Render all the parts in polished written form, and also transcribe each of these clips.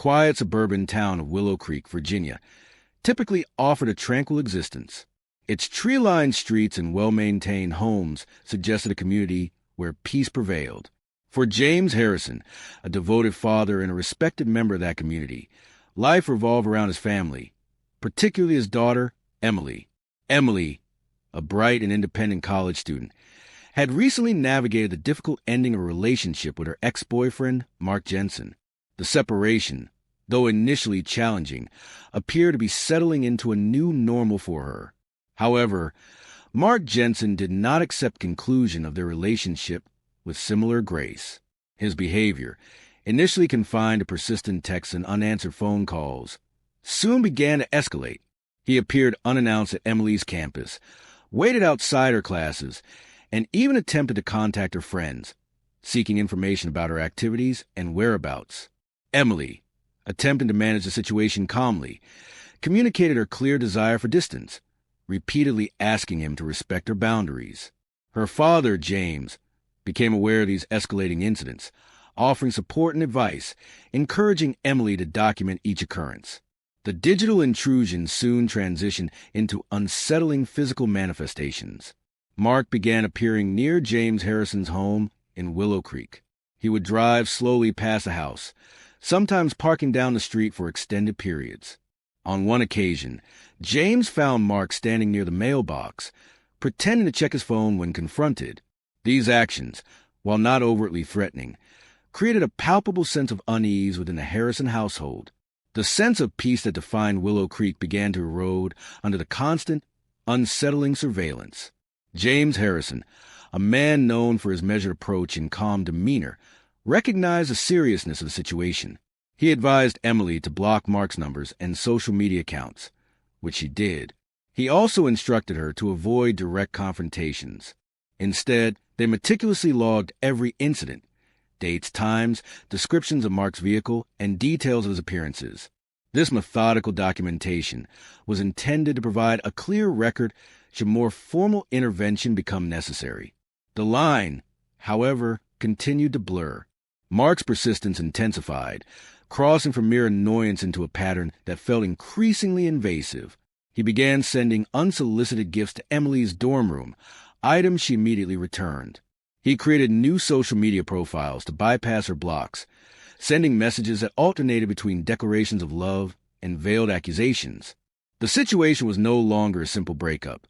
quiet suburban town of Willow Creek, Virginia, typically offered a tranquil existence. Its tree-lined streets and well-maintained homes suggested a community where peace prevailed. For James Harrison, a devoted father and a respected member of that community, life revolved around his family, particularly his daughter, Emily. Emily, a bright and independent college student, had recently navigated the difficult ending of a relationship with her ex-boyfriend, Mark Jensen. The separation, though initially challenging, appeared to be settling into a new normal for her. However, Mark Jensen did not accept conclusion of their relationship with similar grace. His behavior, initially confined to persistent texts and unanswered phone calls, soon began to escalate. He appeared unannounced at Emily's campus, waited outside her classes, and even attempted to contact her friends, seeking information about her activities and whereabouts. Emily, attempting to manage the situation calmly, communicated her clear desire for distance, repeatedly asking him to respect her boundaries. Her father, James, became aware of these escalating incidents, offering support and advice, encouraging Emily to document each occurrence. The digital intrusion soon transitioned into unsettling physical manifestations. Mark began appearing near James Harrison's home in Willow Creek. He would drive slowly past the house, sometimes parking down the street for extended periods. On one occasion, James found Mark standing near the mailbox, pretending to check his phone when confronted. These actions, while not overtly threatening, created a palpable sense of unease within the Harrison household. The sense of peace that defined Willow Creek began to erode under the constant, unsettling surveillance. James Harrison, a man known for his measured approach and calm demeanor, recognized the seriousness of the situation. He advised Emily to block Mark's numbers and social media accounts, which she did. He also instructed her to avoid direct confrontations. Instead, they meticulously logged every incident, dates, times, descriptions of Mark's vehicle, and details of his appearances. This methodical documentation was intended to provide a clear record should more formal intervention become necessary. The line, however, continued to blur. Mark's persistence intensified, crossing from mere annoyance into a pattern that felt increasingly invasive. He began sending unsolicited gifts to Emily's dorm room, items she immediately returned. He created new social media profiles to bypass her blocks, sending messages that alternated between declarations of love and veiled accusations. The situation was no longer a simple breakup.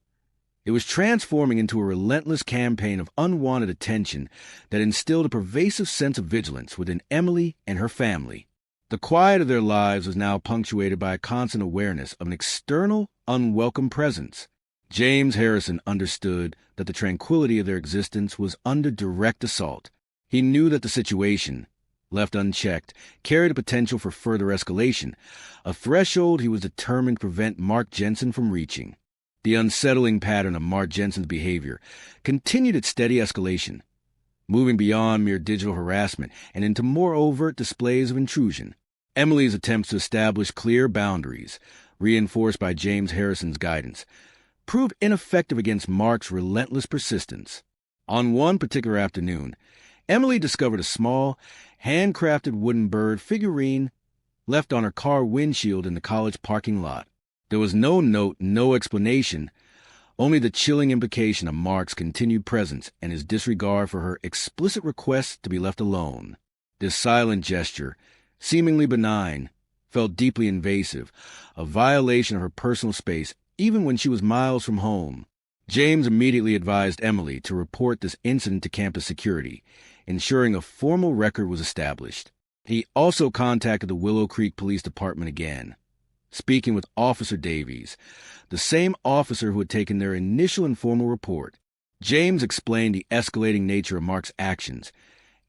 It was transforming into a relentless campaign of unwanted attention that instilled a pervasive sense of vigilance within Emily and her family. The quiet of their lives was now punctuated by a constant awareness of an external, unwelcome presence. James Harrison understood that the tranquility of their existence was under direct assault. He knew that the situation, left unchecked, carried a potential for further escalation, a threshold he was determined to prevent Mark Jensen from reaching. The unsettling pattern of Mark Jensen's behavior continued its steady escalation, moving beyond mere digital harassment and into more overt displays of intrusion. Emily's attempts to establish clear boundaries, reinforced by James Harrison's guidance, proved ineffective against Mark's relentless persistence. On one particular afternoon, Emily discovered a small, handcrafted wooden bird figurine left on her car windshield in the college parking lot. There was no note, no explanation, only the chilling implication of Mark's continued presence and his disregard for her explicit request to be left alone. This silent gesture, seemingly benign, felt deeply invasive, a violation of her personal space even when she was miles from home. James immediately advised Emily to report this incident to campus security, ensuring a formal record was established. He also contacted the Willow Creek Police Department again, speaking with Officer Davies, the same officer who had taken their initial informal report. James explained the escalating nature of Mark's actions,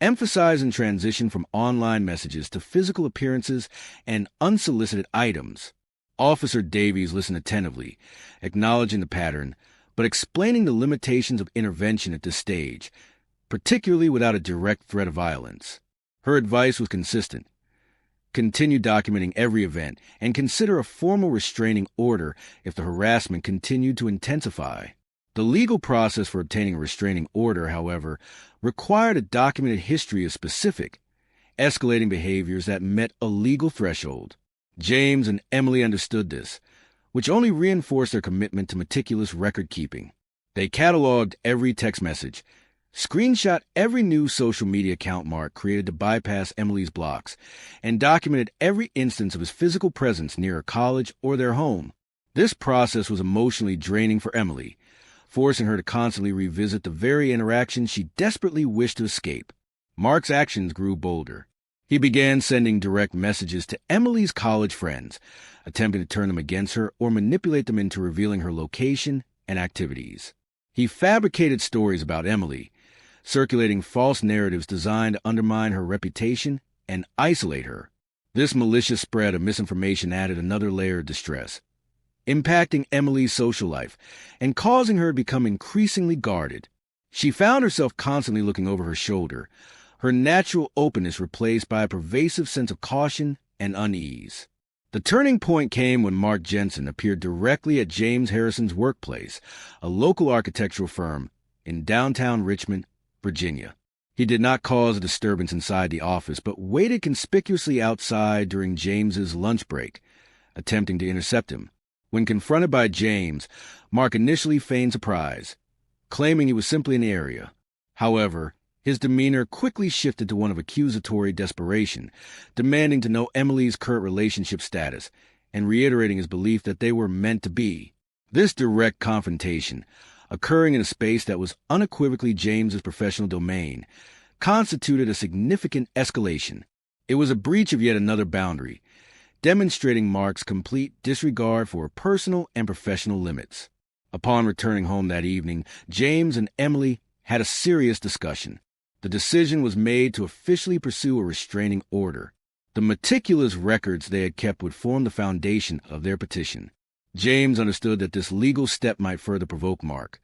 emphasizing transition from online messages to physical appearances and unsolicited items. Officer Davies listened attentively, acknowledging the pattern, but explaining the limitations of intervention at this stage, particularly without a direct threat of violence. Her advice was consistent. Continue documenting every event and consider a formal restraining order if the harassment continued to intensify. The legal process for obtaining a restraining order, however, required a documented history of specific escalating behaviors that met a legal threshold. James and Emily understood this, which only reinforced their commitment to meticulous record-keeping. They cataloged every text message, screenshot every new social media account Mark created to bypass Emily's blocks, and documented every instance of his physical presence near her college or their home. This process was emotionally draining for Emily, forcing her to constantly revisit the very interactions she desperately wished to escape. Mark's actions grew bolder. He began sending direct messages to Emily's college friends, attempting to turn them against her or manipulate them into revealing her location and activities. He fabricated stories about Emily, circulating false narratives designed to undermine her reputation and isolate her. This malicious spread of misinformation added another layer of distress, impacting Emily's social life and causing her to become increasingly guarded. She found herself constantly looking over her shoulder, her natural openness replaced by a pervasive sense of caution and unease. The turning point came when Mark Jensen appeared directly at James Harrison's workplace, a local architectural firm in downtown Richmond, Virginia. He did not cause a disturbance inside the office, but waited conspicuously outside during James's lunch break, attempting to intercept him. When confronted by James, Mark initially feigned surprise, claiming he was simply in the area. However, his demeanor quickly shifted to one of accusatory desperation, demanding to know Emily's current relationship status and reiterating his belief that they were meant to be. This direct confrontation, occurring in a space that was unequivocally James's professional domain, constituted a significant escalation. It was a breach of yet another boundary, demonstrating Mark's complete disregard for personal and professional limits. Upon returning home that evening, James and Emily had a serious discussion. The decision was made to officially pursue a restraining order. The meticulous records they had kept would form the foundation of their petition. James understood that this legal step might further provoke Mark,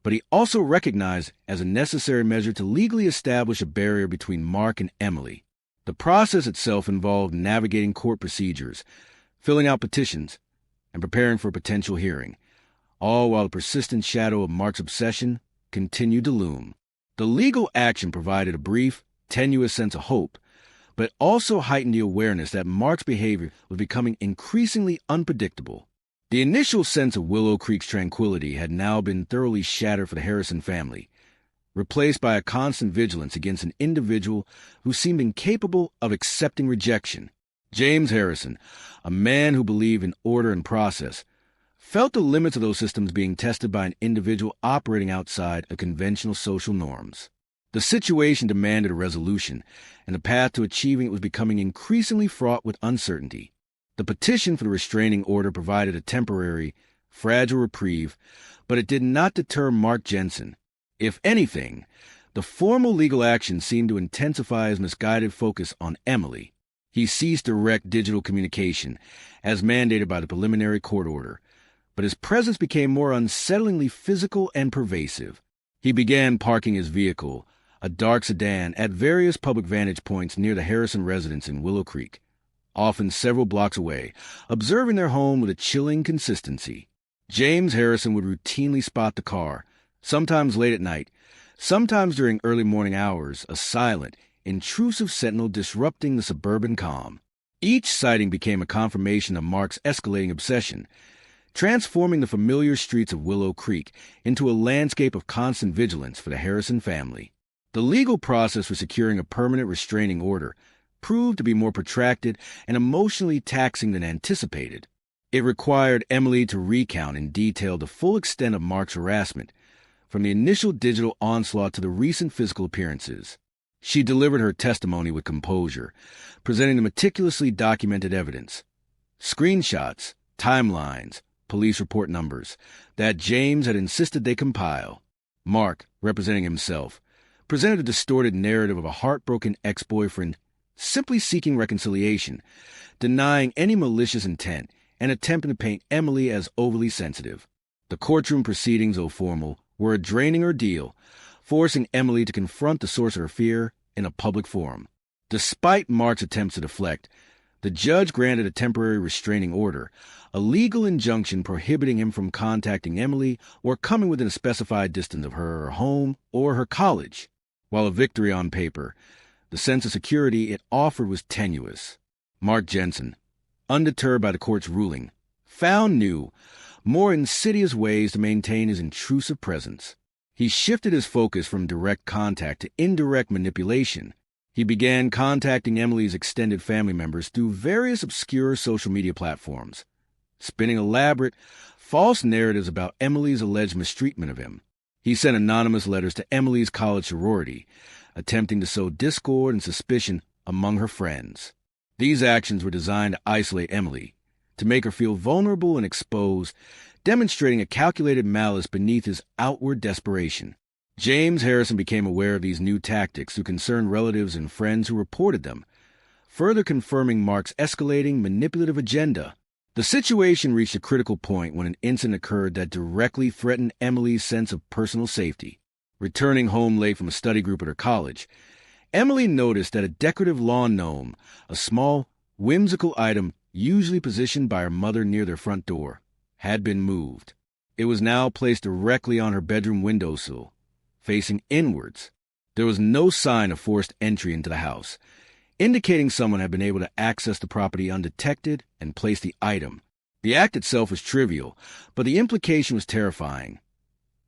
but he also recognized as a necessary measure to legally establish a barrier between Mark and Emily. The process itself involved navigating court procedures, filling out petitions, and preparing for a potential hearing, all while the persistent shadow of Mark's obsession continued to loom. The legal action provided a brief, tenuous sense of hope, but also heightened the awareness that Mark's behavior was becoming increasingly unpredictable. The initial sense of Willow Creek's tranquility had now been thoroughly shattered for the Harrison family, replaced by a constant vigilance against an individual who seemed incapable of accepting rejection. James Harrison, a man who believed in order and process, felt the limits of those systems being tested by an individual operating outside of conventional social norms. The situation demanded a resolution, and the path to achieving it was becoming increasingly fraught with uncertainty. The petition for the restraining order provided a temporary, fragile reprieve, but it did not deter Mark Jensen. If anything, the formal legal action seemed to intensify his misguided focus on Emily. He ceased direct digital communication, as mandated by the preliminary court order, but his presence became more unsettlingly physical and pervasive. He began parking his vehicle, a dark sedan, at various public vantage points near the Harrison residence in Willow Creek, often several blocks away, observing their home with a chilling consistency. James Harrison would routinely spot the car, sometimes late at night, sometimes during early morning hours, a silent, intrusive sentinel disrupting the suburban calm. Each sighting became a confirmation of Mark's escalating obsession, transforming the familiar streets of Willow Creek into a landscape of constant vigilance for the Harrison family. The legal process for securing a permanent restraining order proved to be more protracted and emotionally taxing than anticipated. It required Emily to recount in detail the full extent of Mark's harassment, from the initial digital onslaught to the recent physical appearances. She delivered her testimony with composure, presenting the meticulously documented evidence, screenshots, timelines, police report numbers, that James had insisted they compile. Mark, representing himself, presented a distorted narrative of a heartbroken ex-boyfriend simply seeking reconciliation, denying any malicious intent, and attempting to paint Emily as overly sensitive. The courtroom proceedings, though formal, were a draining ordeal, forcing Emily to confront the source of her fear in a public forum. Despite Mark's attempts to deflect, the judge granted a temporary restraining order, a legal injunction prohibiting him from contacting Emily or coming within a specified distance of her home or her college. While a victory on paper, The sense of security it offered was tenuous. Mark Jensen, undeterred by the court's ruling, found new, more insidious ways to maintain his intrusive presence. He shifted his focus from direct contact to indirect manipulation. He began contacting Emily's extended family members through various obscure social media platforms, spinning elaborate, false narratives about Emily's alleged mistreatment of him. He sent anonymous letters to Emily's college sorority, attempting to sow discord and suspicion among her friends. These actions were designed to isolate Emily, to make her feel vulnerable and exposed, demonstrating a calculated malice beneath his outward desperation. James Harrison became aware of these new tactics through concerned relatives and friends who reported them, further confirming Mark's escalating, manipulative agenda. The situation reached a critical point when an incident occurred that directly threatened Emily's sense of personal safety. Returning home late from a study group at her college, Emily noticed that a decorative lawn gnome, a small, whimsical item usually positioned by her mother near their front door, had been moved. It was now placed directly on her bedroom windowsill, facing inwards. There was no sign of forced entry into the house, indicating someone had been able to access the property undetected and place the item. The act itself was trivial, but the implication was terrifying.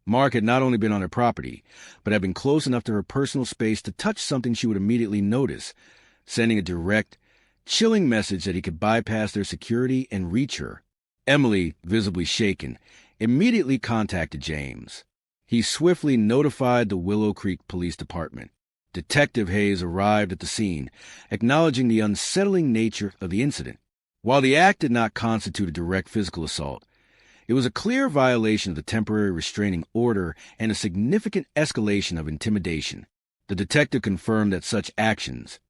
Mark had not only been on her property, but had been close enough to her personal space to touch something she would immediately notice, sending a direct, chilling message that he could bypass their security and reach her. Emily, visibly shaken, immediately contacted James. He swiftly notified the Willow Creek Police Department. Detective Hayes arrived at the scene, acknowledging the unsettling nature of the incident. While the act did not constitute a direct physical assault, it was a clear violation of the temporary restraining order and a significant escalation of intimidation. The detective confirmed that such actions,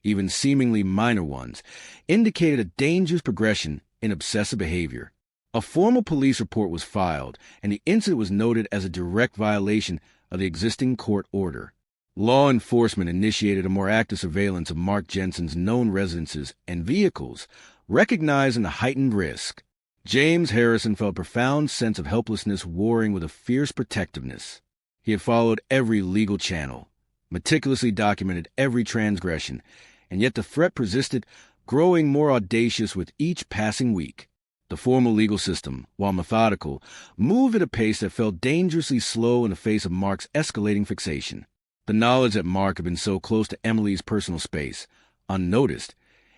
even seemingly minor ones, indicated a dangerous progression in obsessive behavior. A formal police report was filed, and the incident was noted as a direct violation of the existing court order. Law enforcement initiated a more active surveillance of Mark Jensen's known residences and vehicles, recognizing the heightened risk. James Harrison felt a profound sense of helplessness warring with a fierce protectiveness. He had followed every legal channel, meticulously documented every transgression, and yet the threat persisted, growing more audacious with each passing week. The formal legal system, while methodical, moved at a pace that felt dangerously slow in the face of Mark's escalating fixation. The knowledge that Mark had been so close to Emily's personal space, unnoticed,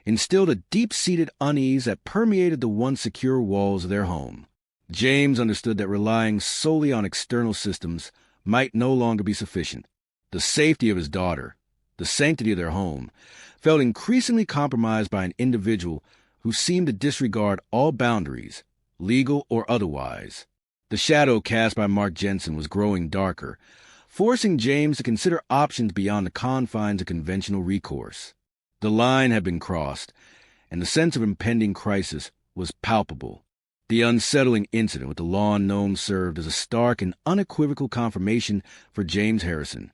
instilled a deep-seated unease that permeated the once secure walls of their home. James understood that relying solely on external systems might no longer be sufficient. The safety of his daughter, the sanctity of their home, felt increasingly compromised by an individual who seemed to disregard all boundaries, legal or otherwise. The shadow cast by Mark Jensen was growing darker, forcing James to consider options beyond the confines of conventional recourse. The line had been crossed, and the sense of impending crisis was palpable. The unsettling incident with the lawn gnome served as a stark and unequivocal confirmation for James Harrison.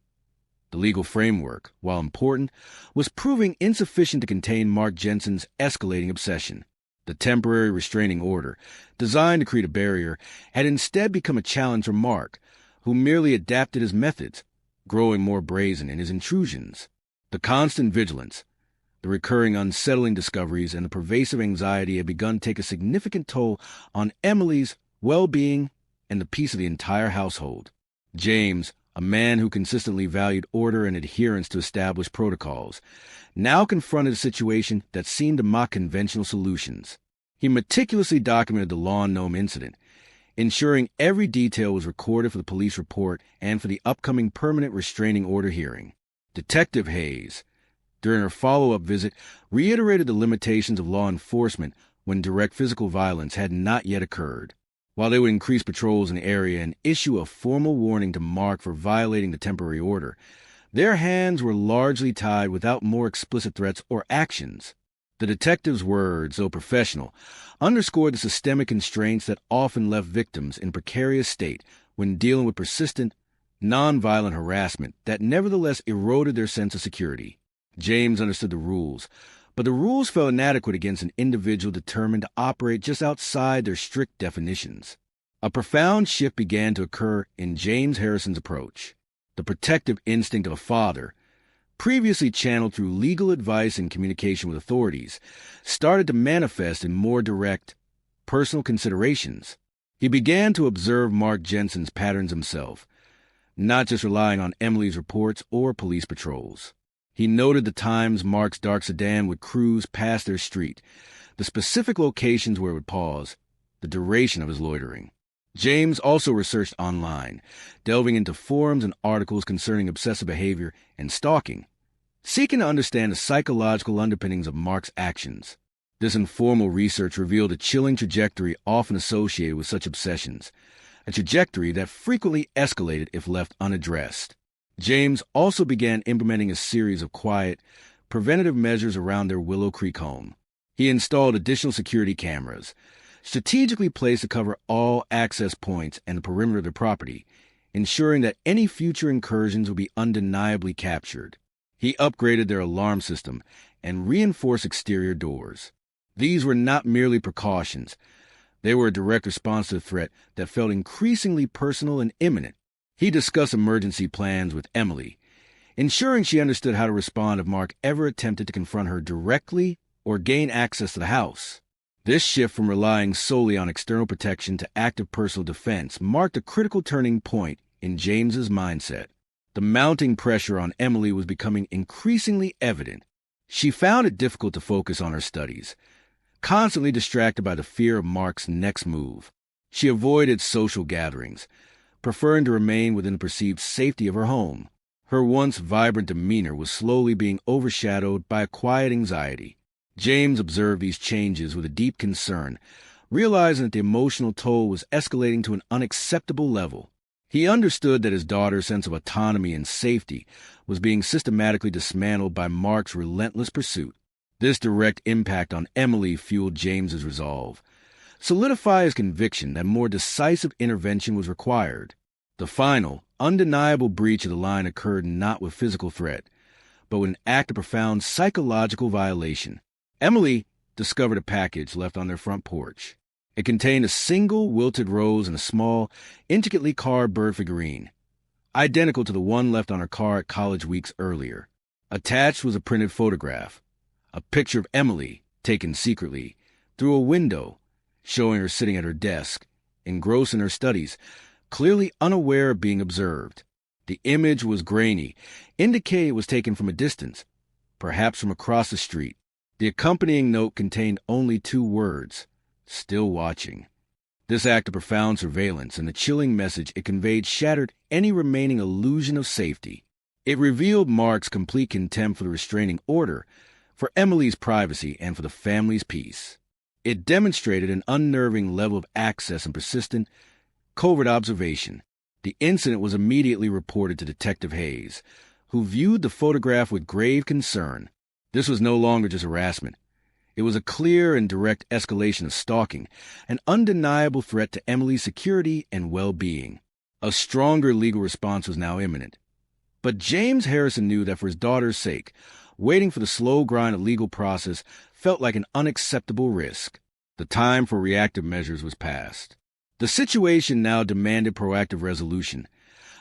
The legal framework, while important, was proving insufficient to contain Mark Jensen's escalating obsession. The temporary restraining order, designed to create a barrier, had instead become a challenge for Mark, who merely adapted his methods, growing more brazen in his intrusions. The constant vigilance, the recurring unsettling discoveries, and the pervasive anxiety had begun to take a significant toll on Emily's well-being and the peace of the entire household. James, a man who consistently valued order and adherence to established protocols, now confronted a situation that seemed to mock conventional solutions. He meticulously documented the lawn gnome incident, ensuring every detail was recorded for the police report and for the upcoming permanent restraining order hearing. Detective Hayes, during her follow-up visit, reiterated the limitations of law enforcement when direct physical violence had not yet occurred. While they would increase patrols in the area and issue a formal warning to Mark for violating the temporary order, their hands were largely tied without more explicit threats or actions. The detective's words, though professional, underscored the systemic constraints that often left victims in a precarious state when dealing with persistent, nonviolent harassment that nevertheless eroded their sense of security. James understood the rules, but the rules felt inadequate against an individual determined to operate just outside their strict definitions. A profound shift began to occur in James Harrison's approach. The protective instinct of a father, previously channeled through legal advice and communication with authorities, started to manifest in more direct, personal considerations. He began to observe Mark Jensen's patterns himself, not just relying on Emily's reports or police patrols. He noted the times Mark's dark sedan would cruise past their street, the specific locations where it would pause, the duration of his loitering. James also researched online, delving into forums and articles concerning obsessive behavior and stalking, seeking to understand the psychological underpinnings of Mark's actions. This informal research revealed a chilling trajectory often associated with such obsessions, a trajectory that frequently escalated if left unaddressed. James also began implementing a series of quiet, preventative measures around their Willow Creek home. He installed additional security cameras, strategically placed to cover all access points and the perimeter of the property, ensuring that any future incursions would be undeniably captured. He upgraded their alarm system and reinforced exterior doors. These were not merely precautions. They were a direct response to the threat that felt increasingly personal and imminent. He discussed emergency plans with Emily, ensuring she understood how to respond if Mark ever attempted to confront her directly or gain access to the house. This shift from relying solely on external protection to active personal defense marked a critical turning point in James's mindset. The mounting pressure on Emily was becoming increasingly evident. She found it difficult to focus on her studies, constantly distracted by the fear of Mark's next move. She avoided social gatherings, preferring to remain within the perceived safety of her home. Her once vibrant demeanor was slowly being overshadowed by a quiet anxiety. James observed these changes with a deep concern, realizing that the emotional toll was escalating to an unacceptable level. He understood that his daughter's sense of autonomy and safety was being systematically dismantled by Mark's relentless pursuit. This direct impact on Emily fueled James's resolve, solidifying his conviction that more decisive intervention was required. The final, undeniable breach of the line occurred not with physical threat, but with an act of profound psychological violation. Emily discovered a package left on their front porch. It contained a single wilted rose and a small, intricately carved bird figurine, identical to the one left on her car at college weeks earlier. Attached was a printed photograph, a picture of Emily taken secretly through a window, showing her sitting at her desk, engrossed in her studies, clearly unaware of being observed. The image was grainy, indicating it was taken from a distance, perhaps from across the street. The accompanying note contained only 2 words, "Still watching." This act of profound surveillance and the chilling message it conveyed shattered any remaining illusion of safety. It revealed Mark's complete contempt for the restraining order, for Emily's privacy, and for the family's peace. It demonstrated an unnerving level of access and persistent, covert observation. The incident was immediately reported to Detective Hayes, who viewed the photograph with grave concern. This was no longer just harassment. It was a clear and direct escalation of stalking, an undeniable threat to Emily's security and well-being. A stronger legal response was now imminent. But James Harrison knew that for his daughter's sake, waiting for the slow grind of legal process felt like an unacceptable risk. The time for reactive measures was past. The situation now demanded proactive resolution,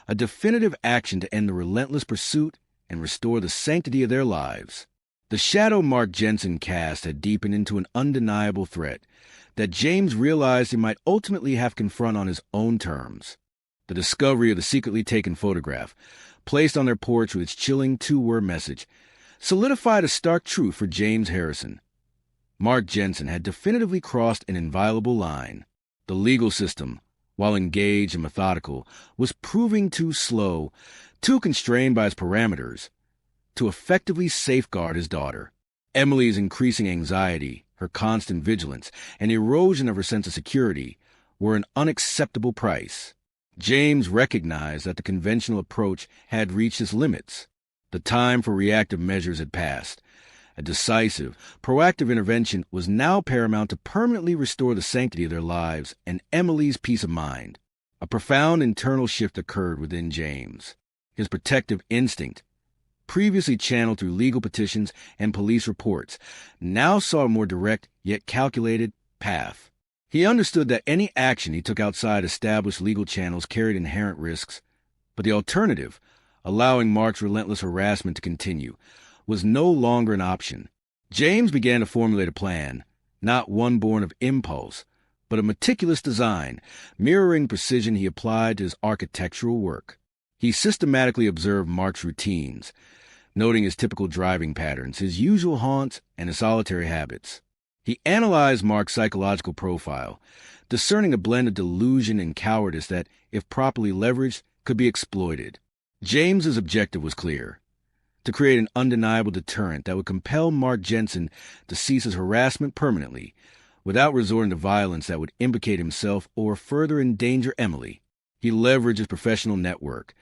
a definitive action to end the relentless pursuit and restore the sanctity of their lives. The shadow Mark Jensen cast had deepened into an undeniable threat that James realized he might ultimately have to confront on his own terms. The discovery of the secretly taken photograph, placed on their porch with its chilling 2-word message, solidified a stark truth for James Harrison. Mark Jensen had definitively crossed an inviolable line. The legal system, while engaged and methodical, was proving too slow, too constrained by its parameters, to effectively safeguard his daughter. Emily's increasing anxiety, her constant vigilance, and erosion of her sense of security were an unacceptable price. James recognized that the conventional approach had reached its limits. The time for reactive measures had passed. A decisive, proactive intervention was now paramount to permanently restore the sanctity of their lives and Emily's peace of mind. A profound internal shift occurred within James. His protective instinct, previously channeled through legal petitions and police reports, now saw a more direct yet calculated path. He understood that any action he took outside established legal channels carried inherent risks, but the alternative, Allowing Mark's relentless harassment to continue was no longer an option. James began to formulate a plan, not one born of impulse, but a meticulous design, mirroring precision he applied to his architectural work. He systematically observed Mark's routines, noting his typical driving patterns, his usual haunts, and his solitary habits. He analyzed Mark's psychological profile, discerning a blend of delusion and cowardice that, if properly leveraged, could be exploited. James's objective was clear: to create an undeniable deterrent that would compel Mark Jensen to cease his harassment permanently, without resorting to violence that would implicate himself or further endanger Emily. He leveraged his professional network,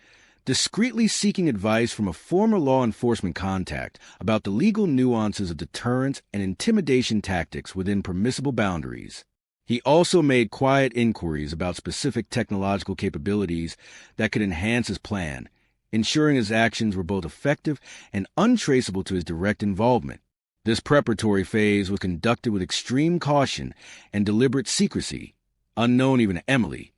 discreetly seeking advice from a former law enforcement contact about the legal nuances of deterrence and intimidation tactics within permissible boundaries. He also made quiet inquiries about specific technological capabilities that could enhance his plan, ensuring his actions were both effective and untraceable to his direct involvement. This preparatory phase was conducted with extreme caution and deliberate secrecy, unknown even to Emily,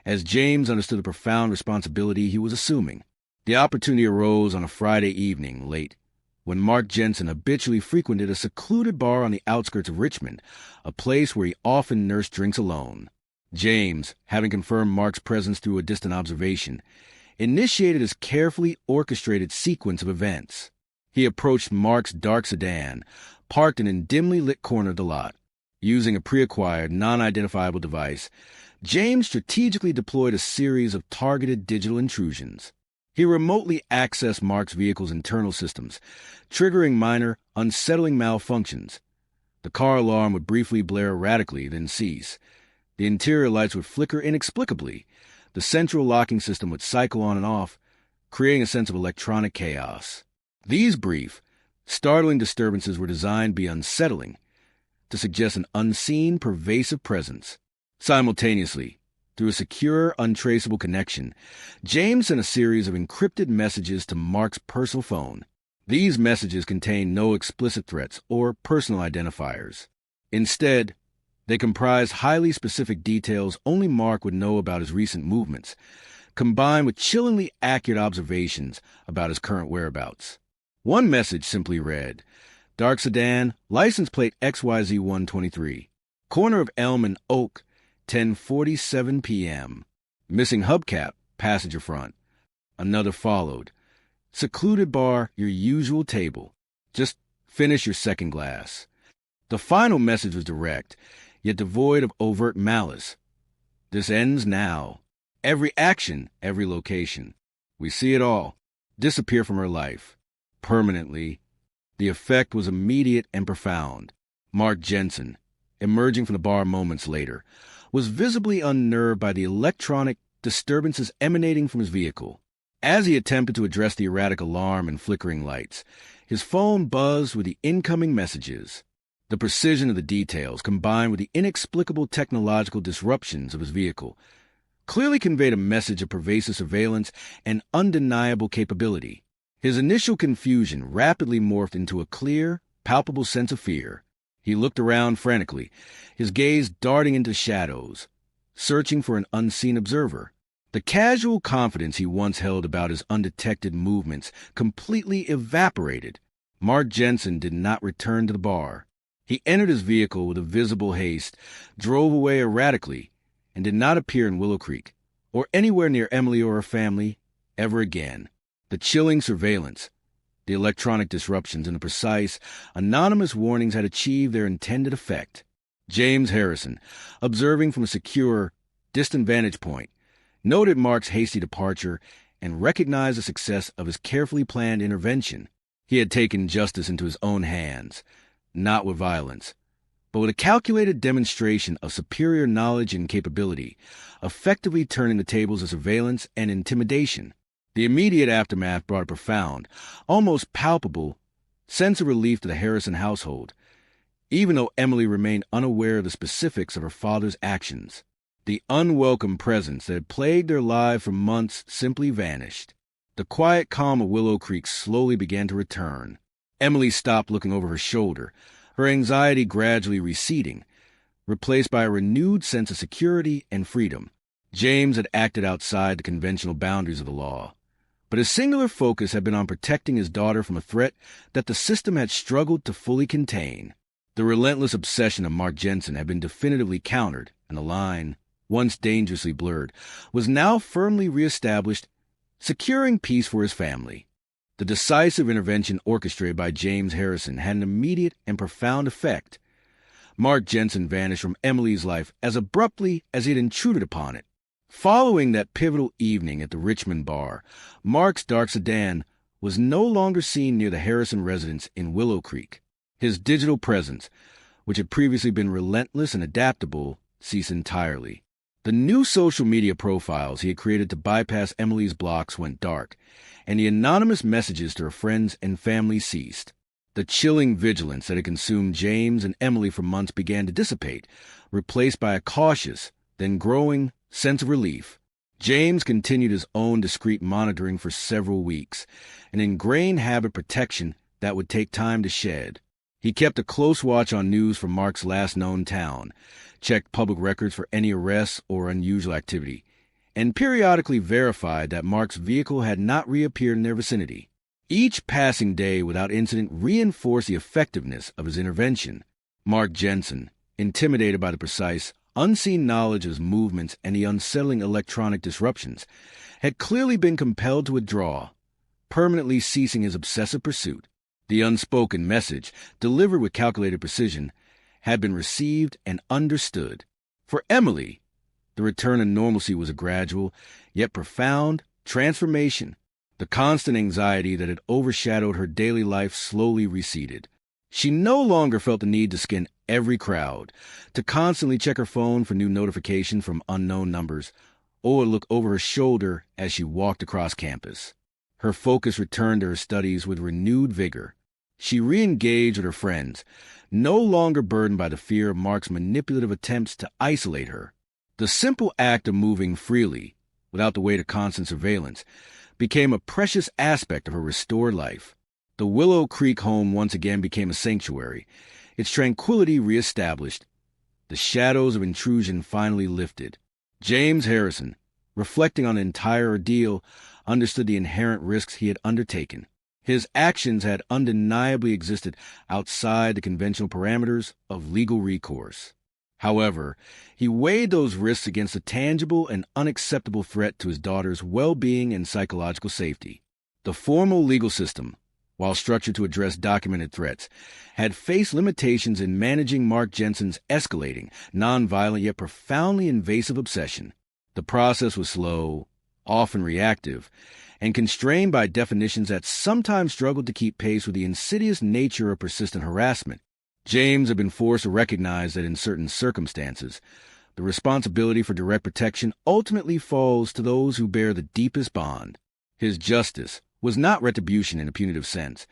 as James understood the profound responsibility he was assuming. The opportunity arose on a Friday evening, late, when Mark Jensen habitually frequented a secluded bar on the outskirts of Richmond, a place where he often nursed drinks alone. James, having confirmed Mark's presence through a distant observation, initiated his carefully orchestrated sequence of events. He approached Mark's dark sedan, parked in a dimly lit corner of the lot. Using a pre-acquired, non-identifiable device, James strategically deployed a series of targeted digital intrusions. He remotely accessed Mark's vehicle's internal systems, triggering minor, unsettling malfunctions. The car alarm would briefly blare erratically, then cease. The interior lights would flicker inexplicably. The central locking system would cycle on and off, creating a sense of electronic chaos. These brief, startling disturbances were designed to be unsettling, to suggest an unseen, pervasive presence. Simultaneously, through a secure, untraceable connection, James sent a series of encrypted messages to Mark's personal phone. These messages contained no explicit threats or personal identifiers. Instead, they comprised highly specific details only Mark would know about his recent movements, combined with chillingly accurate observations about his current whereabouts. One message simply read, "Dark sedan, license plate XYZ123, corner of Elm and Oak, 10:47 p.m. Missing hubcap, passenger front." Another followed, "Secluded bar, your usual table. Just finish your second glass." The final message was direct, yet devoid of overt malice. "This ends now. Every action, every location. We see it all. Disappear from her life. Permanently." The effect was immediate and profound. Mark Jensen, emerging from the bar moments later, was visibly unnerved by the electronic disturbances emanating from his vehicle. As he attempted to address the erratic alarm and flickering lights, his phone buzzed with the incoming messages. The precision of the details, combined with the inexplicable technological disruptions of his vehicle, clearly conveyed a message of pervasive surveillance and undeniable capability. His initial confusion rapidly morphed into a clear, palpable sense of fear. He looked around frantically, his gaze darting into shadows, searching for an unseen observer. The casual confidence he once held about his undetected movements completely evaporated. Mark Jensen did not return to the bar. He entered his vehicle with a visible haste, drove away erratically, and did not appear in Willow Creek, or anywhere near Emily or her family, ever again. The chilling surveillance, the electronic disruptions, and the precise, anonymous warnings had achieved their intended effect. James Harrison, observing from a secure, distant vantage point, noted Mark's hasty departure and recognized the success of his carefully planned intervention. He had taken justice into his own hands, not with violence, but with a calculated demonstration of superior knowledge and capability, effectively turning the tables of surveillance and intimidation. The immediate aftermath brought a profound, almost palpable, sense of relief to the Harrison household, even though Emily remained unaware of the specifics of her father's actions. The unwelcome presence that had plagued their lives for months simply vanished. The quiet calm of Willow Creek slowly began to return. Emily stopped looking over her shoulder, her anxiety gradually receding, replaced by a renewed sense of security and freedom. James had acted outside the conventional boundaries of the law, But his singular focus had been on protecting his daughter from a threat that the system had struggled to fully contain. The relentless obsession of Mark Jensen had been definitively countered, and the line, once dangerously blurred, was now firmly reestablished, securing peace for his family. The decisive intervention orchestrated by James Harrison had an immediate and profound effect. Mark Jensen vanished from Emily's life as abruptly as he had intruded upon it. Following that pivotal evening at the Richmond bar, Mark's dark sedan was no longer seen near the Harrison residence in Willow Creek. His digital presence, which had previously been relentless and adaptable, ceased entirely. The new social media profiles he had created to bypass Emily's blocks went dark, and the anonymous messages to her friends and family ceased. The chilling vigilance that had consumed James and Emily for months began to dissipate, replaced by a cautious, then growing, sense of relief. James continued his own discreet monitoring for several weeks, an ingrained habit of protection that would take time to shed. He kept a close watch on news from Mark's last known town, checked public records for any arrests or unusual activity, and periodically verified that Mark's vehicle had not reappeared in their vicinity. Each passing day without incident reinforced the effectiveness of his intervention. Mark Jensen, intimidated by the precise, unseen knowledge of his movements and the unsettling electronic disruptions, had clearly been compelled to withdraw, permanently ceasing his obsessive pursuit. The unspoken message, delivered with calculated precision, had been received and understood. For Emily, the return to normalcy was a gradual, yet profound, transformation. The constant anxiety that had overshadowed her daily life slowly receded. She no longer felt the need to scan every crowd, to constantly check her phone for new notifications from unknown numbers, or look over her shoulder as she walked across campus. Her focus returned to her studies with renewed vigor. She re-engaged with her friends, no longer burdened by the fear of Mark's manipulative attempts to isolate her. The simple act of moving freely, without the weight of constant surveillance, became a precious aspect of her restored life. The Willow Creek home once again became a sanctuary, its tranquility reestablished. The shadows of intrusion finally lifted. James Harrison, reflecting on the entire ordeal, understood the inherent risks he had undertaken. His actions had undeniably existed outside the conventional parameters of legal recourse. However, he weighed those risks against a tangible and unacceptable threat to his daughter's well-being and psychological safety. The formal legal system, while structured to address documented threats, had faced limitations in managing Mark Jensen's escalating, nonviolent yet profoundly invasive obsession. The process was slow, often reactive, and constrained by definitions that sometimes struggled to keep pace with the insidious nature of persistent harassment. James had been forced to recognize that in certain circumstances, the responsibility for direct protection ultimately falls to those who bear the deepest bond. His justice was not retribution in a punitive sense,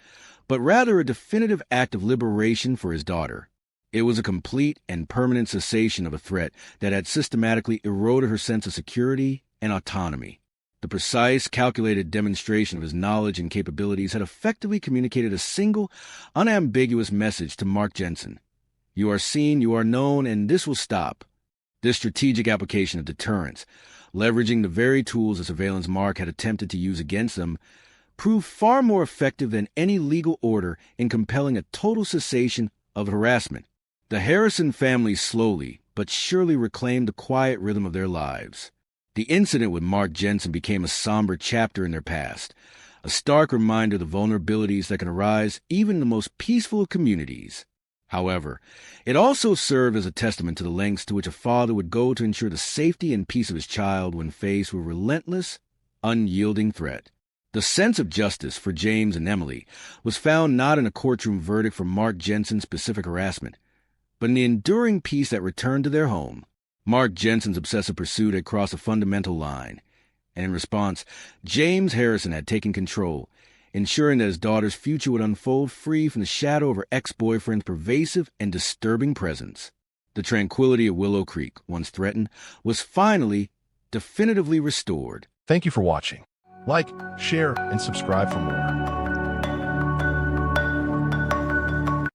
but rather a definitive act of liberation for his daughter. It was a complete and permanent cessation of a threat that had systematically eroded her sense of security and autonomy. The precise, calculated demonstration of his knowledge and capabilities had effectively communicated a single, unambiguous message to Mark Jensen. You are seen, you are known, and this will stop. This strategic application of deterrence, leveraging the very tools the surveillance Mark had attempted to use against them, proved far more effective than any legal order in compelling a total cessation of harassment. The Harrison family slowly but surely reclaimed the quiet rhythm of their lives. The incident with Mark Jensen became a somber chapter in their past, a stark reminder of the vulnerabilities that can arise even in the most peaceful of communities. However, it also served as a testament to the lengths to which a father would go to ensure the safety and peace of his child when faced with a relentless, unyielding threat. The sense of justice for James and Emily was found not in a courtroom verdict for Mark Jensen's specific harassment, but in the enduring peace that returned to their home. Mark Jensen's obsessive pursuit had crossed a fundamental line, and in response, James Harrison had taken control, ensuring that his daughter's future would unfold free from the shadow of her ex-boyfriend's pervasive and disturbing presence. The tranquility of Willow Creek, once threatened, was finally, definitively restored. Thank you for watching. Like, share, and subscribe for more.